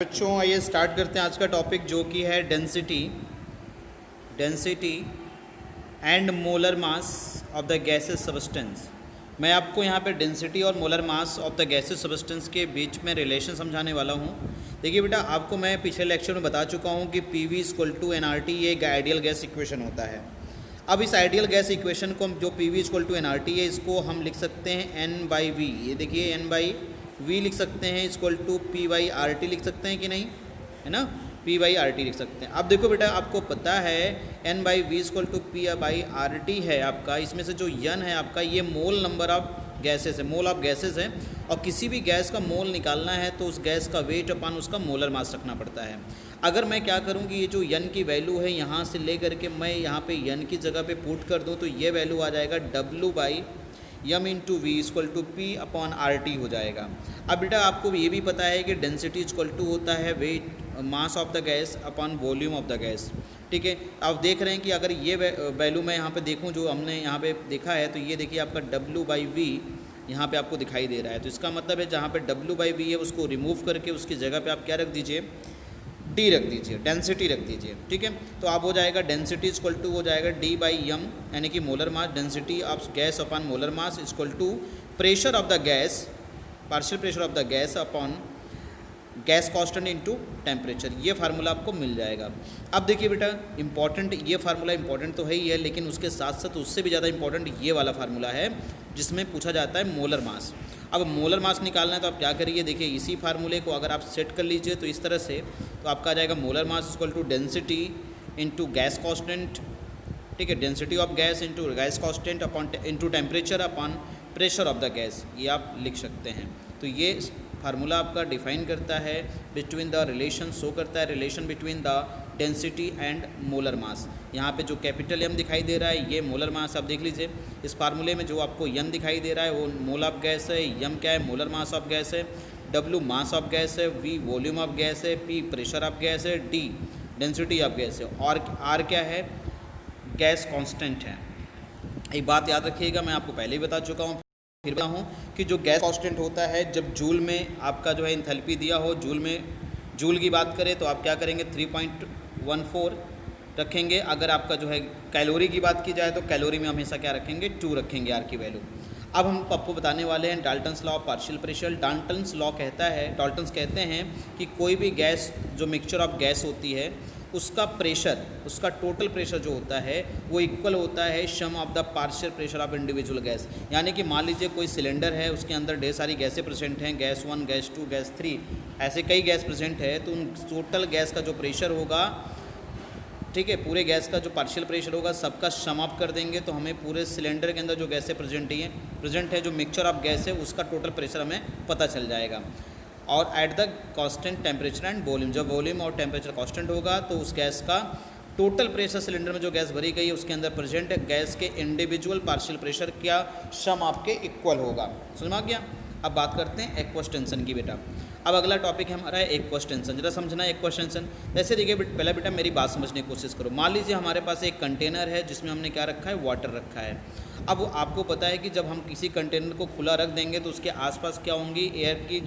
बच्चों आइए स्टार्ट करते हैं आज का टॉपिक जो कि है density and molar mass of the gases substance. मैं आपको यहाँ पे डेंसिटी और molar mass of the gases substance के बीच में रिलेशन समझाने वाला हूँ। देखिए बेटा, आपको मैं पिछले लेक्चर में बता चुका हूँ कि PV = nRT ये एक आइडियल गैस इक्वेशन होता है। अब इस आइडियल गैस इक्वेशन को जो PV = nRT है इसको हम लिख सकते हैं N/V। ये देखिए N/V लिख सकते हैं, P/RT लिख सकते हैं कि नहीं, है ना, P/RT लिख सकते हैं। अब देखो बेटा, आपको पता है N/V = P/RT है आपका। इसमें से जो N है आपका, ये मोल नंबर ऑफ गैसेस है, मोल ऑफ गैसेस है। और किसी भी गैस का मोल निकालना है तो उस गैस का वेट अपान उसका मोलर मास रखना पड़ता है। अगर मैं क्या करूँ कि ये जो N की वैल्यू है यहाँ से ले करके मैं यहाँ पे N की जगह पे पुट कर दूँ तो ये वैल्यू आ जाएगा W/m × V = P/RT हो जाएगा। अब बेटा आपको ये भी पता है कि डेंसिटी = होता है weight mass of the gas upon volume of the gas. ठीक है, आप देख रहे हैं कि अगर ये वैल्यू मैं यहाँ पे देखूँ जो हमने यहाँ पे देखा है, तो ये देखिए आपका W/V यहाँ पे आपको दिखाई दे रहा है। तो इसका मतलब है जहाँ पे W/V है उसको रिमूव करके उसकी जगह पे आप क्या रख दीजिए, D रख दीजिए, डेंसिटी रख दीजिए। ठीक है, तो आप हो जाएगा डेंसिटी = हो जाएगा D/m, यानी कि molar mass, density of gas upon molar mass = pressure of the gas, partial pressure of the gas upon gas constant into temperature. ये फार्मूला आपको मिल जाएगा। अब देखिए बेटा, इंपॉर्टेंट ये फार्मूला इंपॉर्टेंट तो है ही है, लेकिन उसके साथ साथ उससे भी ज़्यादा इंपॉर्टेंट ये वाला फार्मूला है जिसमें पूछा जाता है मोलर मास। अब मोलर मास निकालना है तो आप क्या करिए, देखिए इसी फार्मूले को अगर आप सेट कर लीजिए तो इस तरह से, तो आपका आ जाएगा molar mass = density into gas constant. ठीक है, density of gas into gas constant upon into temperature upon pressure of the gas, ये आप लिख सकते हैं। तो ये फार्मूला आपका डिफाइन करता है बिटवीन द रिलेशन, शो करता है relation between the density and molar mass. यहाँ पे जो कैपिटल M दिखाई दे रहा है ये मोलर मास, आप देख लीजिए इस फार्मूले में जो आपको N दिखाई दे रहा है वो मोल ऑफ गैस है, M क्या है, मोलर मास ऑफ गैस है, W मास ऑफ गैस है, V वॉल्यूम ऑफ गैस है, P प्रेशर ऑफ गैस है, D डेंसिटी ऑफ गैस है, और R क्या है, गैस कांस्टेंट है। एक बात याद रखिएगा, मैं आपको पहले ही बता चुका हूँ, फिर बता हूँ कि जो गैस कांस्टेंट होता है, जब जूल में आपका जो है इंथैल्पी दिया हो, जूल की बात करें तो आप क्या करेंगे 3.14 रखेंगे। अगर आपका जो है कैलोरी की बात की जाए तो कैलोरी में हमेशा क्या रखेंगे, 2 रखेंगे R की वैल्यू। अब हम आपको बताने वाले हैं Dalton's law of partial pressure. Dalton's कहते हैं कि कोई भी गैस जो मिक्सचर ऑफ गैस होती है उसका प्रेशर, उसका टोटल प्रेशर जो होता है वो इक्वल होता है sum of the partial pressure of individual gas. यानी कि मान लीजिए कोई सिलेंडर है, उसके अंदर ढेर सारी गैसें प्रेजेंट हैं, गैस 1, गैस 2, गैस 3, ऐसे कई गैस प्रेजेंट है, तो उन टोटल गैस का जो प्रेशर होगा, ठीक है, पूरे गैस का जो पार्शियल प्रेशर होगा सबका सम अप कर देंगे तो हमें पूरे सिलेंडर के अंदर जो गैसें प्रेजेंट है जो मिक्सचर ऑफ गैस है उसका टोटल प्रेशर हमें पता चल जाएगा। और at the constant temperature and volume, जब वॉल्यूम और टेम्परेचर कांस्टेंट होगा तो उस गैस का टोटल प्रेशर, सिलेंडर में जो गैस भरी गई है उसके अंदर प्रेजेंट गैस के इंडिविजुअल पार्शियल प्रेशर क्या सम आपके इक्वल होगा। समझ में आ गया। अब बात करते हैं एक्वस टेंशन की बेटा। अब अगला टॉपिक हमारा है एक्वस टेंशन। जरा समझना है एक्वस टेंशन। जैसे देखिए पहला बेटा मेरी बात समझने की कोशिश करो। मान लीजिए हमारे पास एक कंटेनर है जिसमें हमने क्या रखा है, वाटर रखा है। अब आपको पता है कि जब हम किसी कंटेनर को खुला रख देंगे तो उसके आसपास क्या होंगी, एयर की,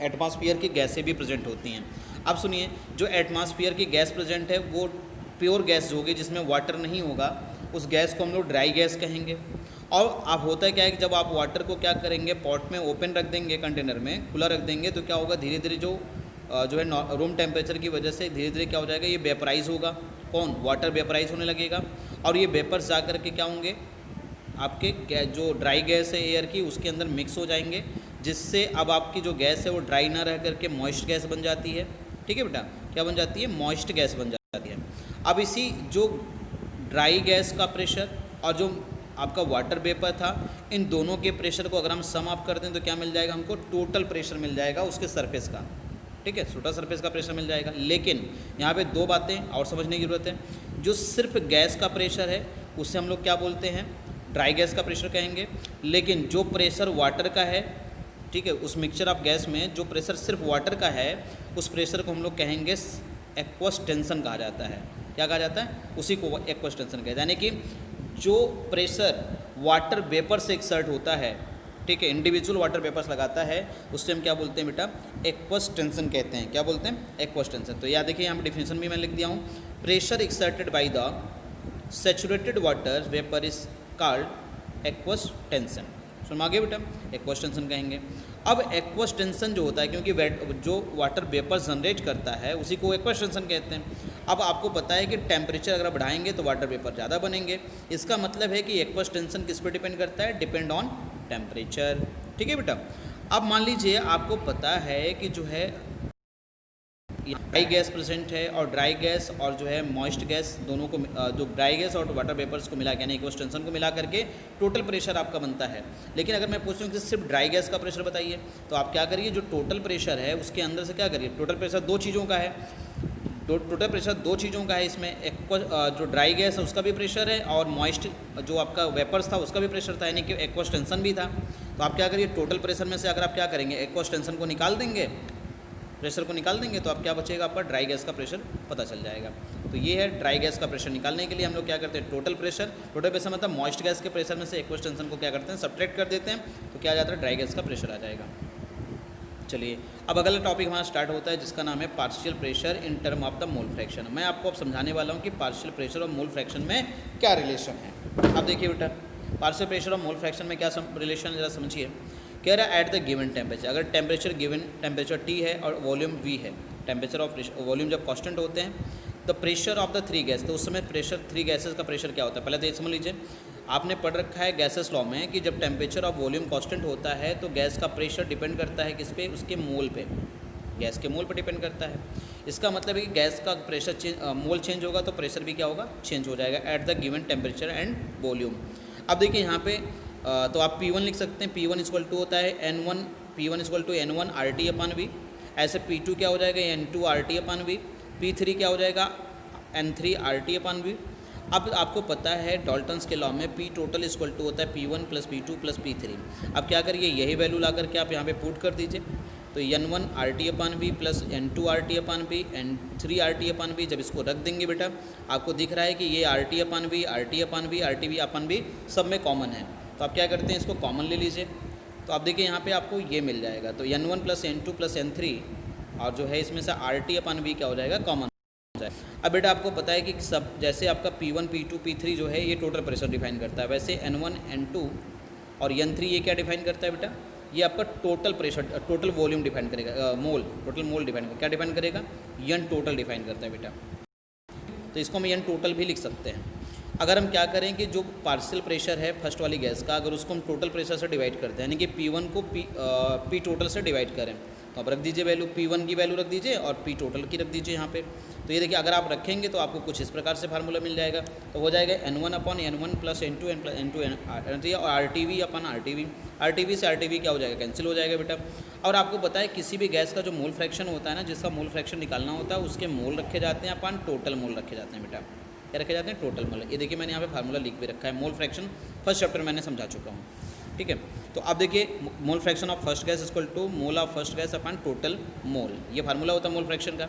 एटमॉस्फेयर की गैसें भी प्रेजेंट होती हैं। अब सुनिए, जो एटमॉस्फेयर की गैस प्रेजेंट है वो प्योर गैस होगी जिसमें वाटर नहीं होगा, उस गैस को हम लोग ड्राई गैस कहेंगे। और अब होता है क्या है कि जब आप वाटर को क्या करेंगे, पॉट में ओपन रख देंगे, कंटेनर में खुला रख देंगे, तो क्या होगा, धीरे धीरे जो है रूम टेम्परेचर की वजह से धीरे धीरे क्या हो जाएगा, ये वेपराइज होगा। कौन, वाटर वेपराइज होने लगेगा। और ये वेपर्स जा कर के क्या होंगे, आपके जो ड्राई गैस है एयर की उसके अंदर मिक्स हो जाएंगे, जिससे अब आपकी जो गैस है वो ड्राई ना रह करके मॉइस्ट गैस बन जाती है। ठीक है बेटा, क्या बन जाती है, मॉइस्ट गैस बन जाती है। अब इसी जो ड्राई गैस का प्रेशर और जो आपका वाटर वेपर था, इन दोनों के प्रेशर को अगर हम सम अप कर दें तो क्या मिल जाएगा, हमको टोटल प्रेशर मिल जाएगा उसके सरफेस का। ठीक है, टोटल सरफेस का प्रेशर मिल जाएगा। लेकिन यहाँ पे 2 बातें और समझने की ज़रूरत है। जो सिर्फ गैस का प्रेशर है उससे हम लोग क्या बोलते हैं, ड्राई गैस का प्रेशर कहेंगे। लेकिन जो प्रेशर वाटर का है, ठीक है, उस मिक्सचर ऑफ गैस में जो प्रेशर सिर्फ वाटर का है उस प्रेशर को हम लोग कहेंगे एक्वस टेंशन कहा जाता है। क्या कहा जाता है, उसी को एक्वस टेंशन कहते हैं। यानी कि जो प्रेशर वाटर वेपर से एक्सर्ट होता है, ठीक है, इंडिविजुअल वाटर वेपर्स लगाता है उससे हम क्या बोलते हैं बेटा, एक्वस टेंशन कहते हैं। क्या बोलते हैं? Aqueous tension. तो याद देखिए यहाँ पर डिफिनेशन भी मैं लिख दिया हूँ, pressure exerted by the saturated water vapour is called aqueous tension. सुन आगे बेटा, एक्वस टेंशन कहेंगे। अब एक्वस टेंशन जो होता है, क्योंकि जो वाटर वेपर जनरेट करता है उसी को एक्वस टेंशन कहते हैं। अब आपको पता है कि टेम्परेचर अगर बढ़ाएंगे तो वाटर वेपर ज़्यादा बनेंगे। इसका मतलब है कि एक्वस टेंशन किस पे डिपेंड करता है? Depend on temperature. ठीक है बेटा। अब मान लीजिए आपको पता है कि जो है ड्राई गैस प्रेजेंट है और ड्राई गैस और जो है मॉइस्ट गैस दोनों को, जो ड्राई गैस और वाटर वेपर्स को मिला के यानी एक्वस टेंशन को मिला करके टोटल प्रेशर आपका बनता है। लेकिन अगर मैं पूछूं कि सिर्फ ड्राई गैस का प्रेशर बताइए, तो आप क्या करिए, जो टोटल प्रेशर है उसके अंदर से क्या करिए, टोटल प्रेशर दो चीज़ों का है, टोटल प्रेशर दो चीज़ों का है। इसमें जो ड्राई गैस है उसका भी प्रेशर है और मॉइस्ट जो आपका वेपर्स था उसका भी प्रेशर था, यानी कि एक्वस टेंशन भी था। तो आप क्या करिए, टोटल प्रेशर में से अगर आप क्या करेंगे, एक्वस टेंशन को निकाल देंगे, प्रेशर को निकाल देंगे, तो आप क्या बचेगा, आपका ड्राई गैस का प्रेशर पता चल जाएगा। तो ये है ड्राई गैस का प्रेशर निकालने के लिए हम लोग क्या करते हैं, टोटल प्रेशर मतलब मॉइस्ट गैस के प्रेशर में से एक्वस टेंशन को क्या करते हैं, सब्ट्रैक्ट कर देते हैं, तो क्या आ जाता है, ड्राई गैस का प्रेशर आ जाएगा। चलिए अब अगला टॉपिक हमारा स्टार्ट होता है जिसका नाम है partial pressure in term of the mole fraction. मैं आपको अब समझाने वाला हूँ कि पार्शियल प्रेशर और मोल फ्रैक्शन में क्या रिलेशन है। अब देखिए बेटा, पार्शियल प्रेशर और मोल फ्रैक्शन में क्या रिलेशन है, जरा समझिए। कह रहा है एट द गिवन टेम्परेचर, अगर टेम्परेचर गिवन टेम्परेचर T है और वॉल्यूम V है, टेम्परेचर और वॉल्यूम जब कांस्टेंट होते हैं, the pressure of the three gas, तो उस समय प्रेशर थ्री गैसेस का प्रेशर क्या होता है, पहले तो ये समझ लीजिए। आपने पढ़ रखा है गैसेस लॉ में कि जब टेम्परेचर और वॉल्यूम कांस्टेंट होता है तो गैस का प्रेशर डिपेंड करता है किस पे, उसके मोल पे, गैस के मोल पे डिपेंड करता है। इसका मतलब है कि गैस का प्रेशर मोल चेंज होगा तो प्रेशर भी क्या होगा, चेंज हो जाएगा at the given temperature and volume. अब देखिए यहाँ पे तो आप P1 लिख सकते हैं, P1 इक्वल टू होता है N1, P1 equal to N1 RT upon V। ऐसे P2 क्या हो जाएगा, N2 RT upon V। P3 क्या हो जाएगा, N3 RT अपन V। अब आपको पता है डाल्टन्स के लॉ में P टोटल इक्वल टू होता है P1 plus P2 plus P3। अब क्या करिए, यही वैल्यू ला करके आप यहाँ पे पुट कर दीजिए, तो N1 RT upon V plus N2 RT upon V, N3 RT upon V। जब इसको रख देंगे बेटा, आपको दिख रहा है कि ये RT upon V, RT upon V, RTV अपन V सब में कॉमन है। तो आप क्या करते हैं, इसको कॉमन ले लीजिए, तो आप देखिए यहाँ पे आपको ये मिल जाएगा, तो N1 plus N2 plus N3 और जो है इसमें से RT अपन V क्या हो जाएगा, कॉमन हो जाएगा। अब बेटा आपको पता है कि सब जैसे आपका P1 P2 P3 जो है ये टोटल प्रेशर डिफाइन करता है, वैसे N1 N2 और N3 ये क्या डिफाइन करता है बेटा, ये आपका total pressure, total volume define करेगा, मोल, टोटल मोल डिफाइन करेगा, क्या डिफाइन करेगा, N टोटल डिफाइन करता है बेटा। तो इसको हम N टोटल भी लिख सकते हैं। अगर हम क्या करें कि जो पार्शियल प्रेशर है फर्स्ट वाली गैस का, अगर उसको हम टोटल प्रेशर से डिवाइड करते हैं, यानी कि P1 को P टोटल से डिवाइड करें, तो आप रख दीजिए वैल्यू, P1 की वैल्यू रख दीजिए और P टोटल की रख दीजिए यहाँ पे। तो ये देखिए अगर आप रखेंगे तो आपको कुछ इस प्रकार से फार्मूला मिल जाएगा, तो हो जाएगा N1 अपन N1 प्लस N2 N2 और RTV अपन RTV, RTV से RTV क्या हो जाएगा, कैंसिल हो जाएगा बेटा। और आपको पता है किसी भी गैस का जो मोल फ्रैक्शन होता है ना, जिसका मोल फ्रैक्शन निकालना होता है उसके मोल रखे जाते हैं अपन, टोटल मोल रखे जाते हैं बेटा, क्या रखे जाते हैं, टोटल मोल। ये देखिए मैंने यहाँ पे फार्मूला लिख भी रखा है, मोल फ्रैक्शन फर्स्ट चैप्टर मैंने समझा चुका हूँ, ठीक है। तो आप देखिए mole fraction of first gas equal to mole of first gas upon total mole, ये फार्मूला होता है मोल फ्रैक्शन का।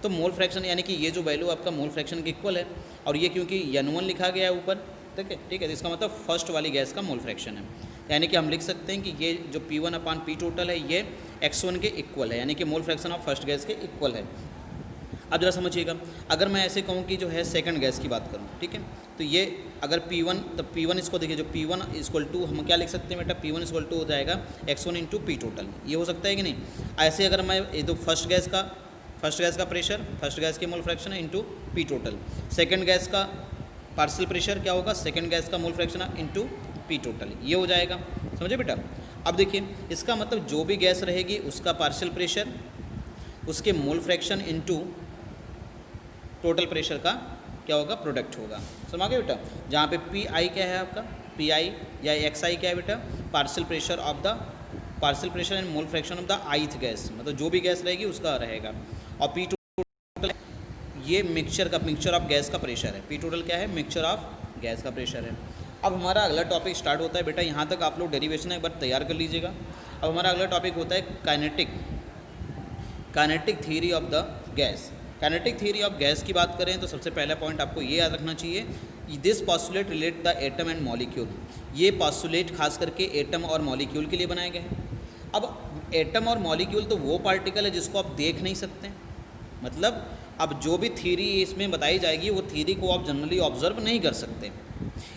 तो मोल फ्रैक्शन यानी कि ये जो वैल्यू आपका मोल फ्रैक्शन के इक्वल है, और ये क्योंकि N1 लिखा गया है ऊपर, ठीक है, तो इसका मतलब फर्स्ट वाली गैस का मोल फ्रैक्शन है, यानी कि हम लिख सकते हैं कि ये जो P1 अपान P टोटल है ये X1 के इक्वल है, यानी कि मोल फ्रैक्शन ऑफ फर्स्ट गैस के इक्वल है। अब जरा समझिएगा, अगर मैं ऐसे कहूँ कि जो है सेकंड गैस की बात करूँ, ठीक है, तो ये अगर P1, तो P1 इसको देखिए, जो P1 इक्वल टू हम क्या लिख सकते हैं बेटा, P1 इक्वल टू हो जाएगा X1 इंटू P टोटल, ये हो सकता है कि नहीं। ऐसे अगर मैं ये तो फर्स्ट गैस का प्रेशर, फर्स्ट गैस की मोल फ्रैक्शन है into P total, second gas का पार्शियल प्रेशर क्या होगा, सेकंड गैस का mole fraction into P total, ये हो जाएगा, समझे बेटा। अब देखिए इसका मतलब जो भी गैस रहेगी उसका पार्शियल प्रेशर, उसके mole fraction into total pressure का क्या होगा, प्रोडक्ट होगा, समझ गए बेटा। जहाँ पे Pi क्या है आपका, Pi या Xi क्या है बेटा, partial pressure and mole fraction of the ith gas, मतलब जो भी गैस रहेगी उसका रहेगा। और P टोटल ये मिक्सचर ऑफ गैस का प्रेशर है, P टोटल क्या है, मिक्सचर ऑफ गैस का प्रेशर है। अब हमारा अगला टॉपिक स्टार्ट होता है बेटा, यहाँ तक आप लोग डेरिवेशन एक बार तैयार कर लीजिएगा। अब हमारा अगला टॉपिक होता है kinetic theory of the gas. Kinetic theory of gas की बात करें तो सबसे पहला पॉइंट आपको ये याद रखना चाहिए this postulate relate the atom and molecule. ये पॉस्टुलेट खास करके एटम और मॉलिक्यूल के लिए बनाए गए हैं। अब एटम और मॉलिक्यूल तो वो पार्टिकल है जिसको आप देख नहीं सकते, मतलब अब जो भी थ्योरी इसमें बताई जाएगी वो थ्योरी को आप जनरली ऑब्जर्व नहीं कर सकते,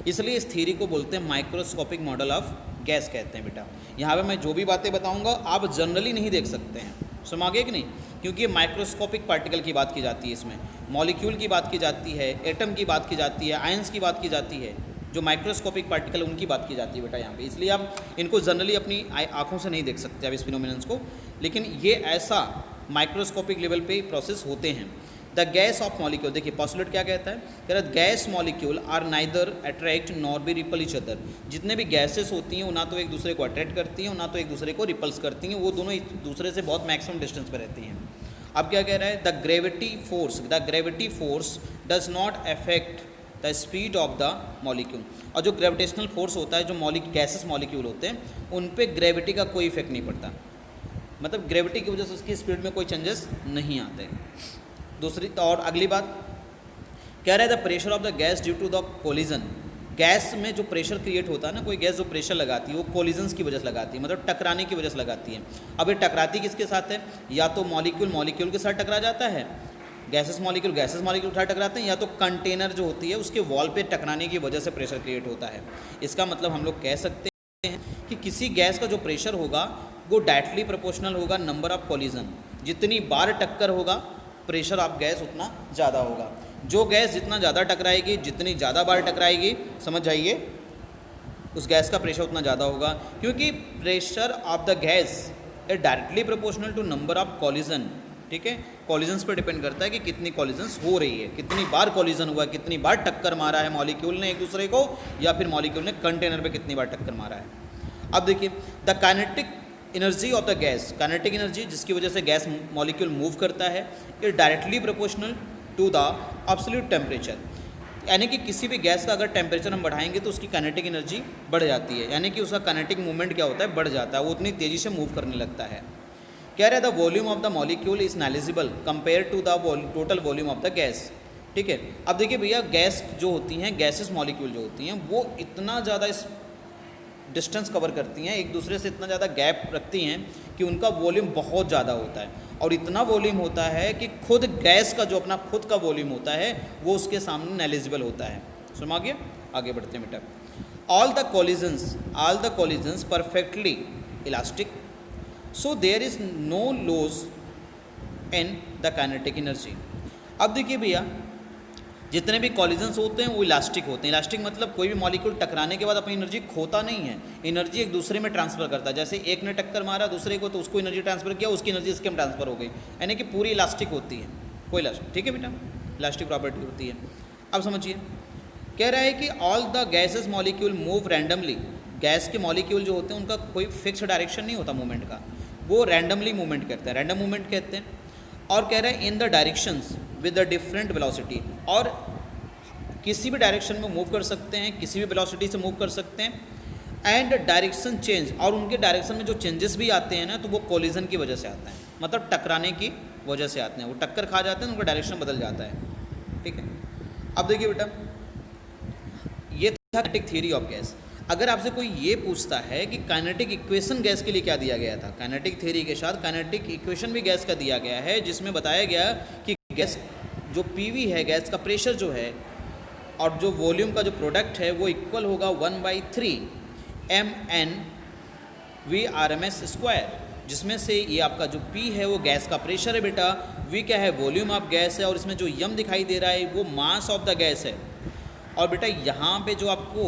इसलिए इस थ्योरी को बोलते हैं माइक्रोस्कोपिक मॉडल ऑफ गैस कहते हैं बेटा। यहाँ पे मैं जो भी बातें बताऊँगा आप जनरली नहीं देख सकते हैं, समझ कि नहीं, क्योंकि ये माइक्रोस्कोपिक पार्टिकल की बात की जाती है, इसमें मॉलिक्यूल की बात की जाती है, एटम की बात की जाती है, आयंस की बात की जाती है, जो माइक्रोस्कोपिक पार्टिकल उनकी बात की जाती है बेटा यहाँ पे। इसलिए आप इनको जनरली अपनी आँखों से नहीं देख सकते आप इस फिनोमिनन्स को, लेकिन ये ऐसा माइक्रोस्कोपिक लेवल पे प्रोसेस होते हैं। द गैस ऑफ मॉलिक्यूल, देखिए पॉस्टुलेट क्या कहता है, कह रहा है gas molecule are neither attract nor be repel each other. जितने भी गैसेस होती हैं वो ना तो एक दूसरे को अट्रैक्ट करती हैं, ना तो एक दूसरे को रिपल्स करती हैं, वो दोनों एक दूसरे से बहुत मैक्सिमम डिस्टेंस पर रहती हैं। अब क्या कह रहा है, the gravity force does not affect the speed of the molecule. और जो ग्रेविटेशनल फोर्स होता है, जो गैसेस मॉलिक्यूल होते हैं उन पे ग्रेविटी का कोई इफेक्ट नहीं पड़ता, मतलब ग्रेविटी की वजह से उसकी स्पीड में कोई चेंजेस नहीं आते। दूसरी और अगली बात कह रहा है the pressure of the gas due to the collision. Gas में जो प्रेशर क्रिएट होता है ना, कोई गैस जो प्रेशर लगाती है वो कोलिजन्स की वजह से लगाती है, मतलब टकराने की वजह से लगाती है। अब ये टकराती किसके साथ है, या तो मॉलिक्यूल के साथ टकरा जाता है, गैसेस मॉलिक्यूल के साथ टकराते हैं, या तो कंटेनर जो होती है उसके वॉल पे टकराने की वजह से प्रेशर क्रिएट होता है। इसका मतलब हम लोग कह सकते हैं कि किसी गैस का जो प्रेशर होगा वो डायरेक्टली प्रोपोर्शनल होगा नंबर ऑफ कोलिजन। जितनी बार टक्कर होगा प्रेशर ऑफ गैस उतना ज़्यादा होगा। जो गैस जितना ज़्यादा टकराएगी, जितनी ज़्यादा बार टकराएगी, समझ जाइए उस गैस का प्रेशर उतना ज़्यादा होगा, क्योंकि pressure of the gas is directly proportional to number of collision. ठीक है, कॉलिजन्स पर डिपेंड करता है कि कितनी कॉलिजन्स हो रही है, कितनी बार कॉलिजन हुआ है, कितनी बार टक्कर मारा है मॉलिक्यूल ने एक दूसरे को, या फिर मॉलिक्यूल ने कंटेनर पे कितनी बार टक्कर मारा है। अब देखिए the kinetic energy of the gas, kinetic energy जिसकी वजह से गैस मॉलिक्यूल मूव करता है, is directly proportional to the absolute temperature. यानी कि किसी भी गैस का अगर टेम्परेचर हम बढ़ाएंगे तो उसकी काइनेटिक एनर्जी बढ़ जाती है, यानी कि उसका काइनेटिक मूवमेंट क्या होता है, बढ़ जाता है, वो उतनी तेज़ी से मूव करने लगता है। कह रहे the volume of the molecule is negligible compare to the total volume of the gas. ठीक है, अब देखिए भैया गैस जो होती हैं, गैसेस मॉलिक्यूल जो होती हैं वो इतना ज़्यादा इस डिस्टेंस कवर करती हैं, एक दूसरे से इतना ज़्यादा गैप रखती हैं कि उनका वॉल्यूम बहुत ज़्यादा होता है, और इतना वॉल्यूम होता है कि खुद गैस का जो अपना खुद का वॉल्यूम होता है वो उसके सामने नेलिजिबल होता है। समझ गया, आगे बढ़ते हैं बेटा। All the collisions perfectly elastic, so there is no loss in the kinetic energy. अब देखिए भैया जितने भी कॉलिजन्स होते हैं वो इलास्टिक होते हैं। इलास्टिक मतलब कोई भी मॉलिक्यूल टकराने के बाद अपनी एनर्जी खोता नहीं है, एनर्जी एक दूसरे में ट्रांसफ़र करता है। जैसे एक ने टक्कर मारा दूसरे को तो उसको एनर्जी ट्रांसफ़र किया, उसकी एनर्जी इसके में ट्रांसफ़र हो गई, यानी कि पूरी इलास्टिक होती है, कोई इलास्टिक। ठीक है बेटा, इलास्टिक प्रॉपर्टी होती है। अब समझिए, कह रहा है कि all the gases molecule move randomly. Gas के मॉलिक्यूल जो होते हैं उनका कोई फिक्स डायरेक्शन नहीं होता मूवमेंट का, वो रैंडमली मूवमेंट करते हैं, रैंडम मूवमेंट कहते हैं। और कह रहा है in the directions with the different velocity, और किसी भी डायरेक्शन में मूव कर सकते हैं, किसी भी वेलोसिटी से मूव कर सकते हैं। एंड डायरेक्शन चेंज, और उनके डायरेक्शन में जो चेंजेस भी आते हैं ना तो वो कोलिजन की वजह से आता है, मतलब टकराने की वजह से आते हैं, वो टक्कर खा जाते हैं, उनका डायरेक्शन बदल जाता है। ठीक है, अब देखिए बेटा ये था काइनेटिक थ्योरी ऑफ गैस। अगर आपसे कोई ये पूछता है कि काइनेटिक इक्वेशन गैस के लिए क्या दिया गया था, काइनेटिक थ्योरी के साथ काइनेटिक इक्वेशन भी गैस का दिया गया है, जिसमें बताया गया कि गैस जो पीवी है, गैस का प्रेशर जो है और जो वॉल्यूम का जो प्रोडक्ट है वो इक्वल होगा 1/3 mn VRMS स्क्वायर, जिसमें से ये आपका जो P है वो गैस का प्रेशर है बेटा, V क्या है, वॉल्यूम ऑफ गैस है, और इसमें जो m दिखाई दे रहा है वो मास ऑफ द गैस है। और बेटा यहाँ पे जो आपको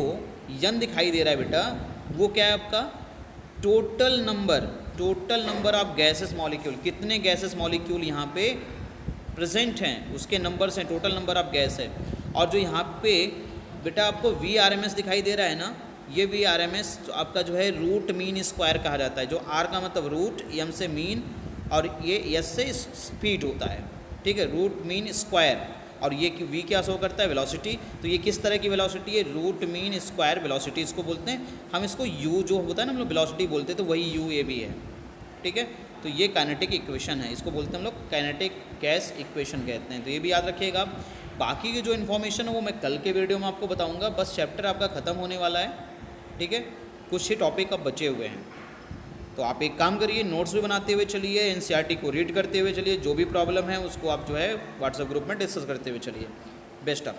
n दिखाई दे रहा है बेटा वो क्या है, आपका total number of gases molecule, कितने गैसेस मॉलिक्यूल यहाँ पे प्रेजेंट हैं उसके नंबर्स हैं, टोटल नंबर ऑफ गैस है। और जो यहाँ पे बेटा आपको VRMS दिखाई दे रहा है ना, ये VRMS आपका जो है रूट मीन स्क्वायर कहा जाता है, जो R का मतलब रूट, M से मीन, और ये S से स्पीड होता है। ठीक है, रूट मीन स्क्वायर, और ये V क्या शो करता है, वेलोसिटी। तो ये किस तरह की वेलोसिटी है, रूट मीन स्क्वायर वेलोसिटी इसको बोलते हैं। हम इसको U जो होता है ना हम लोग वेलोसिटी बोलते हैं, तो वही UAV है। ठीक है, तो ये काइनेटिक इक्वेशन है, इसको बोलते हैं हम लोग काइनेटिक गैस इक्वेशन कहते हैं। तो ये भी याद रखिएगा। बाकी की जो इन्फॉर्मेशन है वो मैं कल के वीडियो में आपको बताऊंगा। बस चैप्टर आपका ख़त्म होने वाला है, ठीक है, कुछ ही टॉपिक अब बचे हुए हैं। तो आप एक काम करिए, नोट्स भी बनाते हुए चलिए, एनसीईआरटी को रीड करते हुए चलिए, जो भी प्रॉब्लम है उसको आप जो है व्हाट्सएप ग्रुप में डिस्कस करते हुए चलिए। Best of luck.